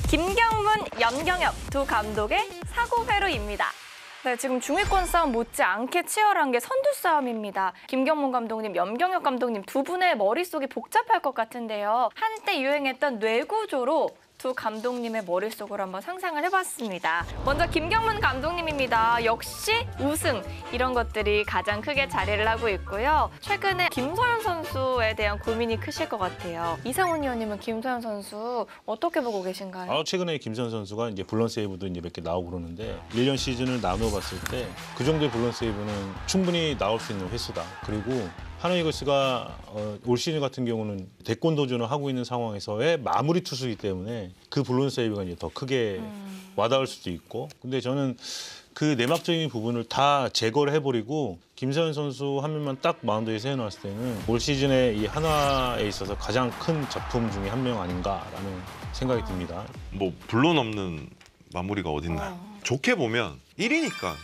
김경문, 염경엽 두 감독의 사고회로입니다. 네, 지금 중위권 싸움 못지않게 치열한 게 선두 싸움입니다. 김경문 감독님, 염경엽 감독님 두 분의 머릿속이 복잡할 것 같은데요. 한때 유행했던 뇌구조로 두 감독님의 머릿속으로 한번 상상을 해봤습니다. 먼저 김경문 감독님입니다. 역시 우승, 이런 것들이 가장 크게 자리를 하고 있고요. 최근에 김서현 선수에 대한 고민이 크실 것 같아요. 이상훈 의원님은 김서현 선수 어떻게 보고 계신가요? 최근에 김서현 선수가 이제 블론 세이브도 이제 몇 개 나오고 그러는데 1년 시즌을 나눠봤을 때 그 정도의 블론 세이브는 충분히 나올 수 있는 횟수다. 그리고 하나이글스가 올 시즌 같은 경우는 대권 도전을 하고 있는 상황에서의 마무리 투수이기 때문에 그 블론 세이브가 이제 더 크게 와닿을 수도 있고, 근데 저는 그 내막적인 부분을 다 제거를 해버리고 김서현 선수 한 명만 딱 마운드에 세워놨을 때는 올 시즌에 이 한화에 있어서 가장 큰 작품 중에 한 명 아닌가라는 생각이 듭니다. 뭐 블론 없는 마무리가 어딨나요? 좋게 보면 1위니까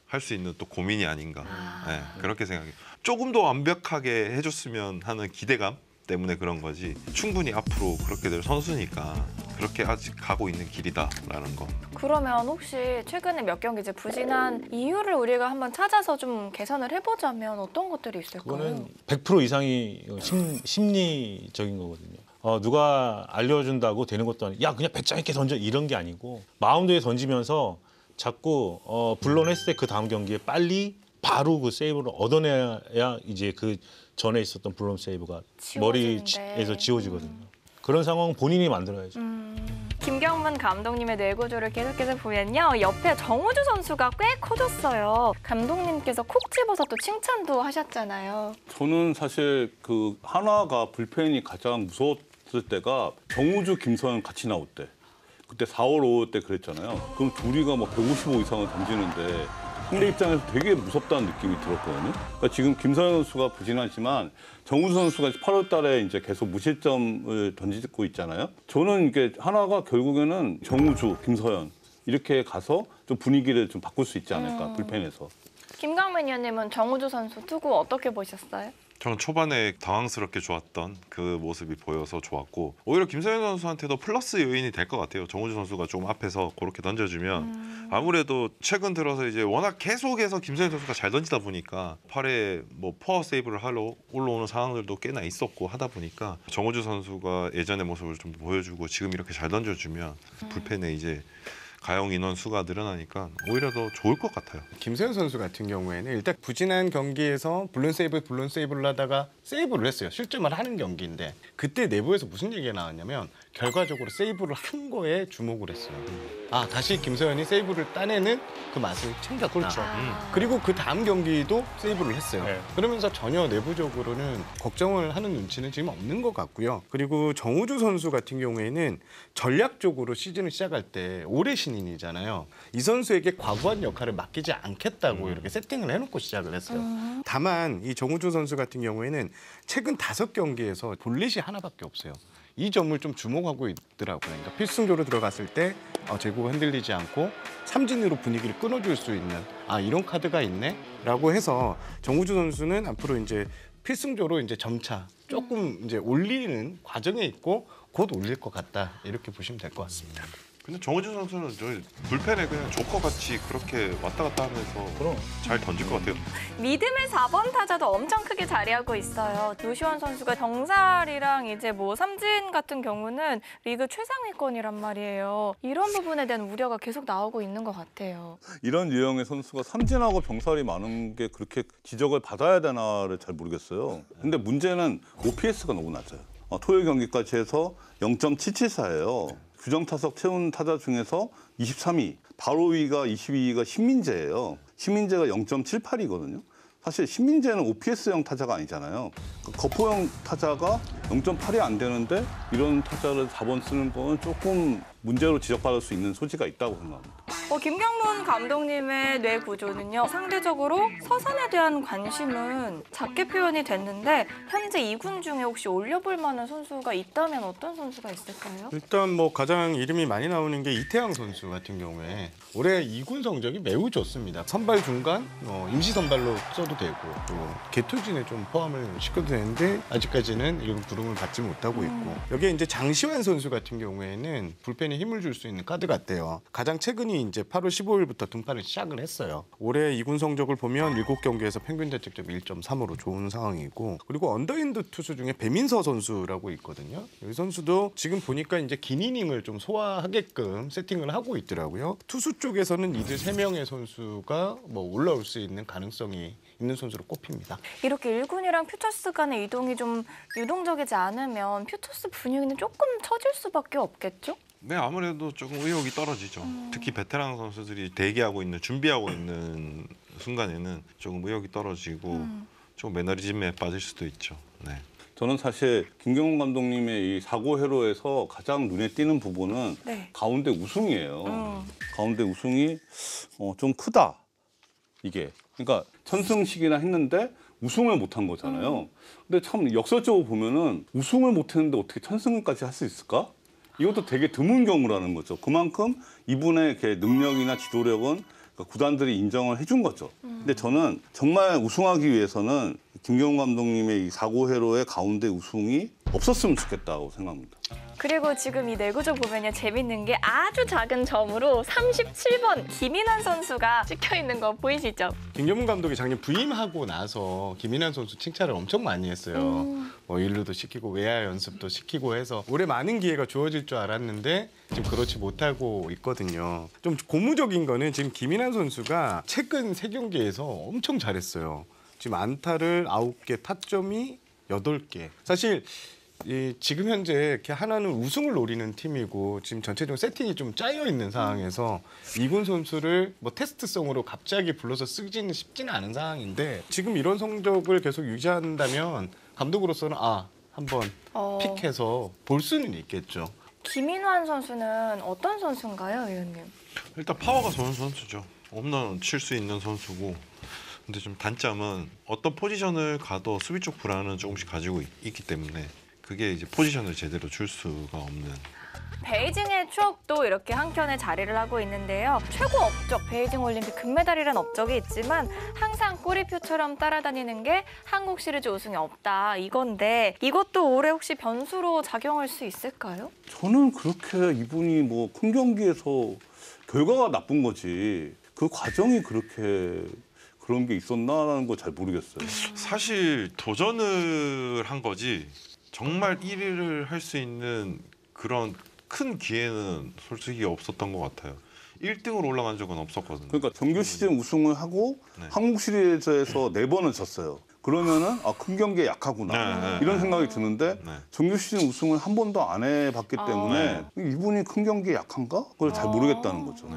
할 수 있는 또 고민이 아닌가. 네, 그렇게 생각해요. 조금 더 완벽하게 해줬으면 하는 기대감 때문에 그런 거지, 충분히 앞으로 그렇게 될 선수니까 그렇게 아직 가고 있는 길이다라는 거. 그러면 혹시 최근에 몇 경기 이제 부진한 이유를 우리가 한번 찾아서 좀 개선을 해보자면 어떤 것들이 있을까요? 그거는 100% 이상이 심리적인 거거든요. 누가 알려준다고 되는 것도 아니고, 야 그냥 배짱 있게 던져, 이런 게 아니고 마운드에 던지면서 자꾸 불론했을 때 그 다음 경기에 빨리 바로 그 세이브를 얻어내야 이제 그 전에 있었던 블론 세이브가 머리에서 지워지거든요. 그런 상황은 본인이 만들어야죠. 김경문 감독님의 뇌구조를 계속해서 보면요. 옆에 정우주 선수가 꽤 커졌어요. 감독님께서 콕 집어서 또 칭찬도 하셨잖아요. 저는 사실 그 한화가 불펜이 가장 무서웠을 때가 정우주, 김서현 같이 나올 때. 그때 4월, 5월 때 그랬잖아요. 그럼 둘이가 막 155 이상을 던지는데 상대 입장에서 되게 무섭다는 느낌이 들었거든요. 그러니까 지금 김서현 선수가 부진하지만 정우주 선수가 8월 달에 이제 계속 무실점을 던지고 있잖아요. 저는 이게 하나가 결국에는 정우주, 김서현 이렇게 가서 좀 분위기를 좀 바꿀 수 있지 않을까, 불펜에서. 김강민 의원님은 정우주 선수 투구 어떻게 보셨어요? 저는 초반에 당황스럽게 좋았던 그 모습이 보여서 좋았고, 오히려 김서현 선수한테도 플러스 요인이 될 것 같아요. 정우주 선수가 좀 앞에서 그렇게 던져주면 아무래도 최근 들어서 이제 워낙 계속해서 김서현 선수가 잘 던지다 보니까 8회 뭐 파워 세이브를 하러 올라오는 상황들도 꽤나 있었고 하다 보니까 정우주 선수가 예전의 모습을 좀 보여주고 지금 이렇게 잘 던져주면 불펜에 이제 가용 인원 수가 늘어나니까 오히려 더 좋을 것 같아요. 김서현 선수 같은 경우에는 일단 부진한 경기에서 블론 세이브를 하다가 세이브를 했어요. 실점을 하는 경기인데 그때 내부에서 무슨 얘기가 나왔냐면 결과적으로 세이브를 한 거에 주목을 했어요. 다시 김서현이 세이브를 따내는 그 맛을 챙겼다. 그렇죠. 그리고 그 다음 경기도 세이브를 했어요. 네. 그러면서 전혀 내부적으로는 걱정을 하는 눈치는 지금 없는 것 같고요. 그리고 정우주 선수 같은 경우에는 전략적으로 시즌을 시작할 때 올해 신인이잖아요. 이 선수에게 과부한 역할을 맡기지 않겠다고 이렇게 세팅을 해놓고 시작을 했어요. 다만 이 정우주 선수 같은 경우에는 최근 5경기에서 볼넷이 하나밖에 없어요. 이 점을 좀 주목하고 있더라고요. 그러니까 필승조로 들어갔을 때 제구가 흔들리지 않고 삼진으로 분위기를 끊어줄 수 있는 이런 카드가 있네 라고 해서 정우주 선수는 앞으로 이제 필승조로 이제 점차 조금 이제 올리는 과정에 있고 곧 올릴 것 같다, 이렇게 보시면 될 것 같습니다. 근데 정우주 선수는 저희 불펜에 그냥 조커같이 그렇게 왔다 갔다 하면서 잘 던질 것 같아요. 믿음의 4번 타자도 엄청 크게 자리하고 있어요. 노시원 선수가 병살이랑 이제 뭐 삼진 같은 경우는 리그 최상위권이란 말이에요. 이런 부분에 대한 우려가 계속 나오고 있는 것 같아요. 이런 유형의 선수가 삼진하고 병살이 많은 게 그렇게 지적을 받아야 되나를 잘 모르겠어요. 근데 문제는 OPS가 너무 낮아요. 토요일 경기까지 해서 0.774예요. 규정 타석 채운 타자 중에서 23위, 바로 위가 22위가 신민재예요. 신민재가 0.78이거든요. 사실 신민재는 OPS형 타자가 아니잖아요. 거포형 타자가 0.8이 안 되는데 이런 타자를 4번 쓰는 건 조금 문제로 지적받을 수 있는 소지가 있다고 생각합니다. 김경문 감독님의 뇌 구조는요, 상대적으로 서산에 대한 관심은 작게 표현이 됐는데 현재 2군 중에 혹시 올려볼 만한 선수가 있다면 어떤 선수가 있을까요? 일단 뭐 가장 이름이 많이 나오는 게 이태양 선수 같은 경우에 올해 2군 성적이 매우 좋습니다. 선발 중간 임시 선발로 써도 되고 또 개투진에 좀 포함을 시켜도 되는데 아직까지는 이런 부름을 받지 못하고 있고 여기에 이제 장시환 선수 같은 경우에는 불펜에 힘을 줄 수 있는 카드 같대요. 가장 최근이 이제 8월 15일부터 등판을 시작을 했어요. 올해 2군 성적을 보면 7경기에서 평균 자책점 1.3으로 좋은 상황이고 그리고 언더핸드 투수 중에 배민서 선수라고 있거든요. 이 선수도 지금 보니까 이제 긴 이닝을 좀 소화하게끔 세팅을 하고 있더라고요. 투수 쪽에서는 이들 3명의 선수가 뭐 올라올 수 있는 가능성이 있는 선수로 꼽힙니다. 이렇게 1군이랑 퓨처스 간의 이동이 좀 유동적이지 않으면 퓨처스 분위기는 조금 처질 수밖에 없겠죠? 네, 아무래도 조금 의욕이 떨어지죠. 특히 베테랑 선수들이 대기하고 있는, 준비하고 있는 순간에는 조금 의욕이 떨어지고 좀 매너리즘에 빠질 수도 있죠. 네. 저는 사실 김경문 감독님의 이 사고 회로에서 가장 눈에 띄는 부분은 네. 가운데 우승이에요. 가운데 우승이 좀 크다. 이게. 그러니까 천승식이나 했는데 우승을 못한 거잖아요. 근데 참 역설적으로 보면은 우승을 못했는데 어떻게 천승까지 할 수 있을까? 이것도 되게 드문 경우라는 거죠. 그만큼 이분의 이렇게 능력이나 지도력은 구단들이 인정을 해준 거죠. 근데 저는 정말 우승하기 위해서는 김경문 감독님의 이 사고 회로의 가운데 우승이 없었으면 좋겠다고 생각합니다. 그리고 지금 이 내구조 보면요, 재밌는 게 아주 작은 점으로 37번 김인환 선수가 찍혀 있는 거 보이시죠? 김경문 감독이 작년 부임하고 나서 김인환 선수 칭찬을 엄청 많이 했어요. 뭐 일루도 시키고 외야 연습도 시키고 해서 올해 많은 기회가 주어질 줄 알았는데 지금 그렇지 못하고 있거든요. 좀 고무적인 거는 지금 김인환 선수가 최근 3경기에서 엄청 잘했어요. 지금 안타를 9개, 타점이 8개. 사실 지금 현재 이렇게 하나는 우승을 노리는 팀이고 지금 전체적으로 세팅이 좀 짜여 있는 상황에서 2군 선수를 뭐 테스트성으로 갑자기 불러서 쓰기는 쉽지는 않은 상황인데 지금 이런 성적을 계속 유지한다면 감독으로서는 한번 픽해서 볼 수는 있겠죠. 김인환 선수는 어떤 선수인가요, 의원님? 일단 파워가 좋은 선수죠. 홈런 칠 수 있는 선수고. 근데 좀 단점은 어떤 포지션을 가도 수비 쪽 불안은 조금씩 가지고 있기 때문에 그게 이제 포지션을 제대로 줄 수가 없는. 베이징의 추억도 이렇게 한켠에 자리를 하고 있는데요. 최고 업적, 베이징 올림픽 금메달이란 업적이 있지만 항상 꼬리표처럼 따라다니는 게 한국 시리즈 우승이 없다 이건데 이것도 올해 혹시 변수로 작용할 수 있을까요? 저는 그렇게 이분이 뭐 큰 경기에서 결과가 나쁜 거지 그 과정이 그렇게 그런 게 있었나라는 거 잘 모르겠어요. 사실 도전을 한 거지 정말 1위를 할 수 있는 그런 큰 기회는 솔직히 없었던 것 같아요. 1등으로 올라간 적은 없었거든요. 그러니까 정규 시즌 우승을 하고 네. 한국 시리즈에서 4번을 졌어요. 그러면은 큰 경기에 약하구나 이런 생각이 드는데 네. 정규 시즌 우승을 한 번도 안 해봤기 때문에 이분이 큰 경기에 약한가? 그걸 잘 모르겠다는 거죠.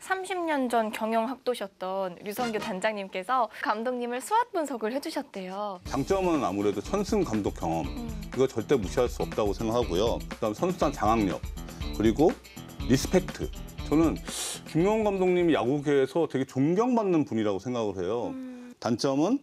30년 전 경영학도셨던 류성규 단장님께서 감독님을 수학 분석을 해주셨대요. 장점은 아무래도 천승 감독 경험 이거 절대 무시할 수 없다고 생각하고요. 그다음 선수단 장악력 그리고 리스펙트. 저는 김경문 감독님이 야구계에서 되게 존경받는 분이라고 생각을 해요. 단점은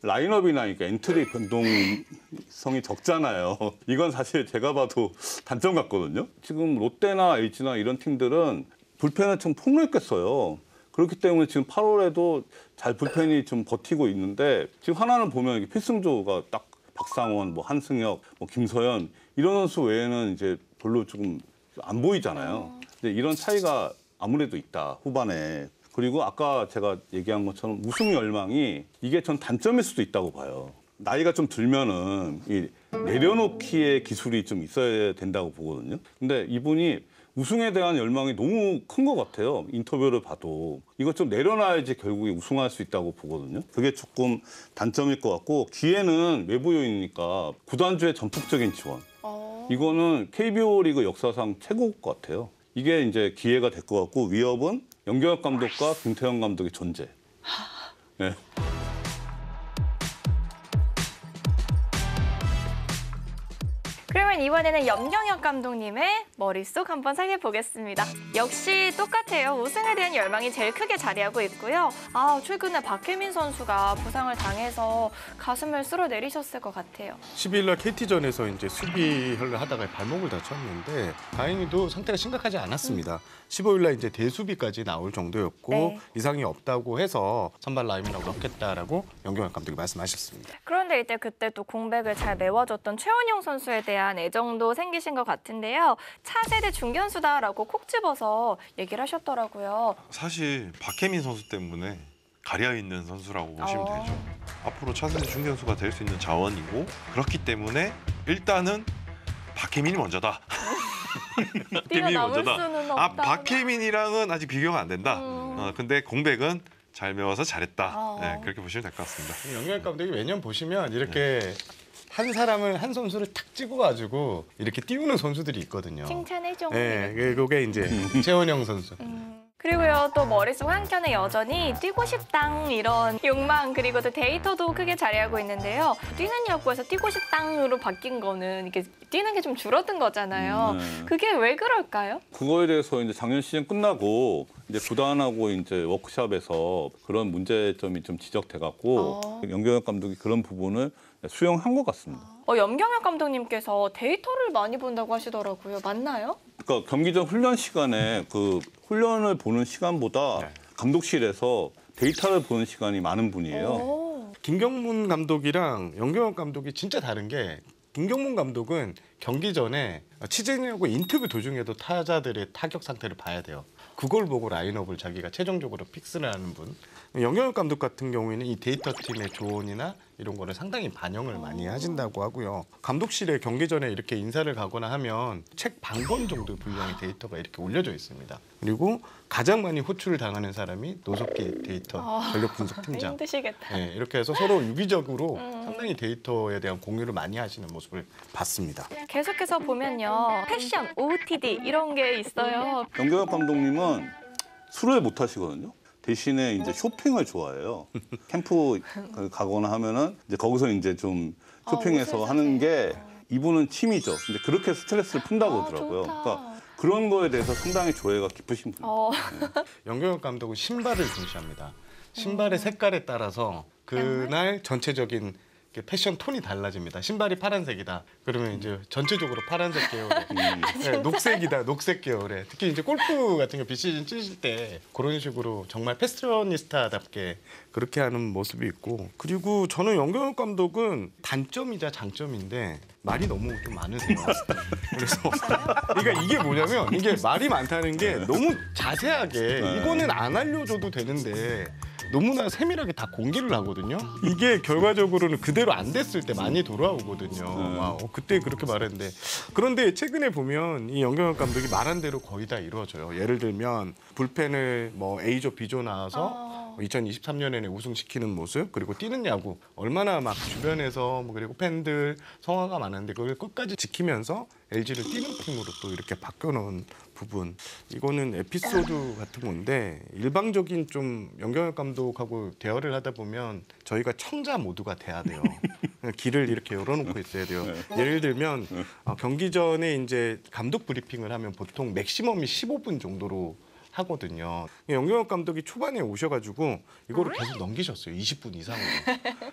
라인업이나 그러니까 엔트리 변동성이 적잖아요. 이건 사실 제가 봐도 단점 같거든요. 지금 롯데나 LG나 이런 팀들은 불펜을 좀 폭넓게 써요. 그렇기 때문에 지금 8월에도 잘 불펜이 좀 버티고 있는데 지금 하나는 보면 필승조가 딱 박상원, 뭐 한승혁, 뭐 김서현 이런 선수 외에는 이제 별로 조금 안 보이잖아요. 근데 이런 차이가 아무래도 있다 후반에. 그리고 아까 제가 얘기한 것처럼 우승 열망이 이게 전 단점일 수도 있다고 봐요. 나이가 좀 들면은 이 내려놓기의 기술이 좀 있어야 된다고 보거든요. 근데 이분이 우승에 대한 열망이 너무 큰 것 같아요. 인터뷰를 봐도. 이거 좀 내려놔야지 결국에 우승할 수 있다고 보거든요. 그게 조금 단점일 것 같고 기회는 외부 요인이니까 구단주의 전폭적인 지원. 이거는 KBO 리그 역사상 최고일 것 같아요. 이게 이제 기회가 될 것 같고 위협은 염경엽 감독과 김태형 감독의 존재. 네. 그러면 이번에는 염경엽 감독님의 머릿속 한번 살펴보겠습니다. 역시 똑같아요. 우승에 대한 열망이 제일 크게 자리하고 있고요. 최근에 박혜민 선수가 부상을 당해서 가슴을 쓸어내리셨을 것 같아요. 12일 날 KT전에서 이제 수비를 하다가 발목을 다쳤는데 다행히도 상태가 심각하지 않았습니다. 15일 날 이제 대수비까지 나올 정도였고 네. 이상이 없다고 해서 선발 라인업을 넣겠다라고 염경엽 감독이 말씀하셨습니다. 그런데 이제 그때 또 공백을 잘 메워줬던 최원용 선수에 대한 애정도 생기신 것 같은데요. 차세대 중견수다라고 콕 집어서 얘기를 하셨더라고요. 사실 박혜민 선수 때문에 가려 있는 선수라고 보시면 되죠. 앞으로 차세대 중견수가 될 수 있는 자원이고 그렇기 때문에 일단은 박혜민이 먼저다. 뛰어남을 수는 없다. 박혜민이랑은 아직 비교가 안 된다. 근데 공백은 잘 메워서 잘했다. 네, 그렇게 보시면 될 것 같습니다. 염경엽 감독이 매년 보시면 이렇게 한 사람을 한 선수를 탁 찍어가지고 이렇게 띄우는 선수들이 있거든요. 칭찬해줘. 네, 그게 이제 최원영 선수. 그리고요, 또 머릿속 한켠에 여전히 뛰고 싶당 이런 욕망 그리고 또 데이터도 크게 자리하고 있는데요. 뛰는 야구에서 뛰고 싶당으로 바뀐 거는 이게 뛰는 게 좀 줄어든 거잖아요. 그게 왜 그럴까요? 그거에 대해서 이제 작년 시즌 끝나고 이제 구단하고 이제 워크숍에서 그런 문제점이 좀 지적돼갖고 염경엽 감독이 그런 부분을 수용한 것 같습니다. 염경엽 감독님께서 데이터를 많이 본다고 하시더라고요. 맞나요? 그러니까 경기 전 훈련 시간에 그 훈련을 보는 시간보다 감독실에서 데이터를 보는 시간이 많은 분이에요. 김경문 감독이랑 염경엽 감독이 진짜 다른 게 김경문 감독은 경기 전에 취재진하고 인터뷰 도중에도 타자들의 타격 상태를 봐야 돼요. 그걸 보고 라인업을 자기가 최종적으로 픽스를 하는 분. 염경엽 감독 같은 경우에는 이 데이터 팀의 조언이나 이런 거를 상당히 반영을 많이 하신다고 하고요. 감독실에 경기 전에 이렇게 인사를 가거나 하면 책 반 권 정도 분량의 데이터가 이렇게 올려져 있습니다. 그리고 가장 많이 호출을 당하는 사람이 노석기 데이터 전력 분석 팀장. 힘드시겠다. 네, 이렇게 해서 서로 유기적으로 상당히 데이터에 대한 공유를 많이 하시는 모습을 봤습니다. 계속해서 보면요. 패션, OOTD 이런 게 있어요. 염경엽 감독님은 술을 못 하시거든요. 대신에 이제 쇼핑을 좋아해요. 캠프 가거나 하면은 이제 거기서 이제 좀 쇼핑해서 옷을 하는 사세요. 게 이분은 취미죠. 이제 그렇게 스트레스를 푼다고 하더라고요. 좋다. 그러니까 그런 거에 대해서 상당히 조예가 깊으신 분이에요. 염경엽 감독은 신발을 중시합니다. 신발의 색깔에 따라서 그날 전체적인 패션 톤이 달라집니다. 신발이 파란색이다. 그러면 이제 전체적으로 파란색 계열에 네, 녹색이다. 녹색 계열에 특히 이제 골프 같은 거 비시즌 치실 때 그런 식으로 정말 패셔니스타답게 그렇게 하는 모습이 있고 그리고 저는 염경엽 감독은 단점이자 장점인데 말이 너무 좀 많으세요. 그래서 그러니까 이게 뭐냐면 이게 말이 많다는 게 너무 자세하게 이거는 안 알려줘도 되는데 너무나 세밀하게 다 공개를 하거든요. 이게 결과적으로는 그대로 안 됐을 때 많이 돌아오거든요. 그때 그렇게 말했는데 그런데 최근에 보면 이 염경엽 감독이 말한 대로 거의 다 이루어져요. 예를 들면 불펜을 뭐 A조, B조 나와서 2023년에는 우승시키는 모습 그리고 뛰는 야구 얼마나 막 주변에서 뭐 그리고 팬들 성화가 많은데 그걸 끝까지 지키면서 LG를 뛰는 팀으로 또 이렇게 바꿔놓은 부분 이거는 에피소드 같은 건데 일방적인 좀 염경엽 감독하고 대화를 하다 보면 저희가 청자 모두가 돼야 돼요. 길을 이렇게 열어놓고 있어야 돼요. 예를 들면 경기 전에 이제 감독 브리핑을 하면 보통 맥시멈이 15분 정도로 하거든요. 염경엽 감독이 초반에 오셔가지고 이거를 계속 넘기셨어요. 20분 이상으로.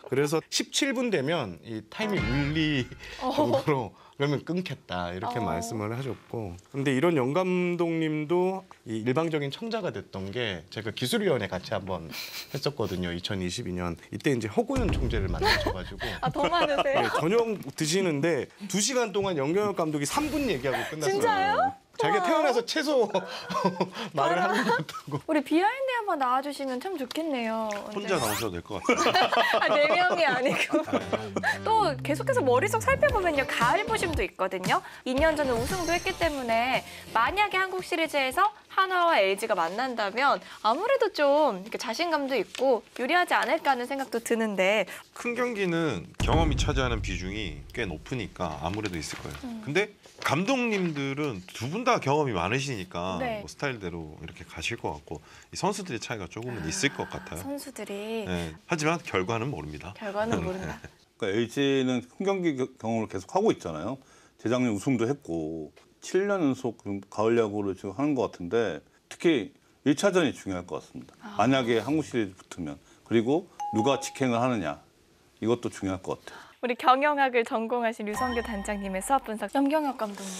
그래서 17분 되면 이 타임이 울리 정도로 그러면 끊겠다 이렇게 말씀을 하셨고 근데 이런 영 감독님도 이 일방적인 청자가 됐던 게 제가 기술위원회 같이 한번 했었거든요. 2022년 이때 이제 허고현 총재를 만나셔가지고 더 많으세요? 네, 저녁 드시는데 2시간 동안 염경엽 감독이 3분 얘기하고 끝났어요. 진짜요? 자기가 태어나서 채소 말을 하는 것 같다고. 우리 비하인드 한번 나와주시면 참 좋겠네요. 혼자 나오셔도 될 것 같아요. 4명이 아니고. 또 계속해서 머릿속 살펴보면요. 가을 부심도 있거든요. 2년 전에 우승도 했기 때문에 만약에 한국 시리즈에서 한화와 LG가 만난다면 아무래도 좀 이렇게 자신감도 있고 유리하지 않을까 하는 생각도 드는데 큰 경기는 경험이 차지하는 비중이 꽤 높으니까 아무래도 있을 거예요. 근데 감독님들은 두 분 다 경험이 많으시니까 네. 뭐 스타일대로 이렇게 가실 것 같고 이 선수들의 차이가 조금은 있을 것 같아요. 선수들이 네. 하지만 결과는 모릅니다. 결과는 모른다. 그러니까 LG는 큰 경기 경험을 계속 하고 있잖아요. 재작년 우승도 했고 7년 연속 가을 야구를 지금 하는 것 같은데 특히 1차전이 중요할 것 같습니다. 만약에 한국 시리즈 붙으면 그리고 누가 직행을 하느냐 이것도 중요할 것 같아요. 우리 경영학을 전공하신 류성규 단장님의 수업 분석, 염경엽 감독님.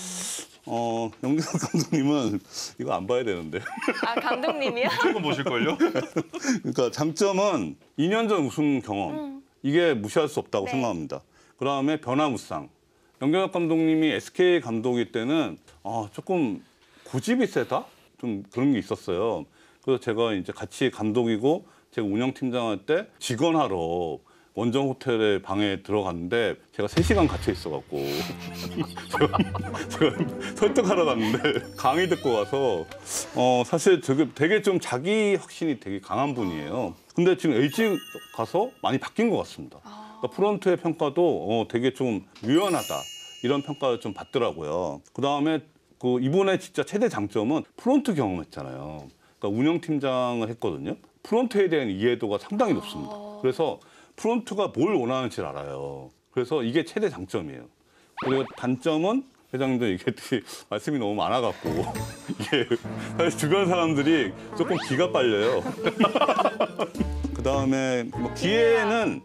염경엽 감독님은 이거 안 봐야 되는데. 아, 감독님이요? 조금 보실걸요? 그러니까 장점은 2년 전 우승 경험 이게 무시할 수 없다고 네. 생각합니다. 그다음에 변화무쌍. 염경엽 감독님이 SK 감독일 때는 조금 고집이 세다 좀 그런 게 있었어요. 그래서 제가 이제 같이 감독이고 제가 운영팀장 할 때 직원하러 원정 호텔의 방에 들어갔는데 제가 3시간 갇혀 있어갖고 제가 설득하러 갔는데 강의 듣고 와서 사실 되게 좀 자기 확신이 되게 강한 분이에요. 근데 지금 LG 가서 많이 바뀐 것 같습니다. 그러니까 프런트의 평가도 되게 좀 유연하다 이런 평가를 좀 받더라고요. 그다음에 이번에 진짜 최대 장점은 프런트 경험했잖아요. 그러니까 운영팀장을 했거든요. 프런트에 대한 이해도가 상당히 높습니다. 그래서 프론트가 뭘 원하는지 알아요. 그래서 이게 최대 장점이에요. 그리고 단점은 회장님도 얘기했듯이 말씀이 너무 많아갖고 이게 사실 주변 사람들이 조금 기가 빨려요. 그다음에 기아는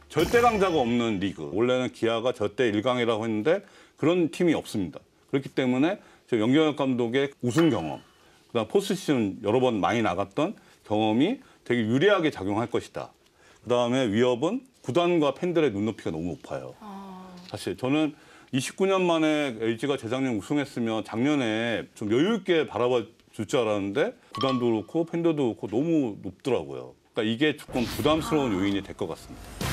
절대 강자가 없는 리그. 원래는 기아가 절대 1강이라고 했는데 그런 팀이 없습니다. 그렇기 때문에 저 염경엽 감독의 우승 경험, 그다음 포스트시즌 여러 번 많이 나갔던 경험이 되게 유리하게 작용할 것이다. 그다음에 위협은 구단과 팬들의 눈높이가 너무 높아요. 사실 저는 29년 만에 LG가 재작년 우승했으면 작년에 좀 여유 있게 바라봐 줄 줄 알았는데 구단도 그렇고 팬들도 그렇고 너무 높더라고요. 그러니까 이게 조금 부담스러운 요인이 될 것 같습니다.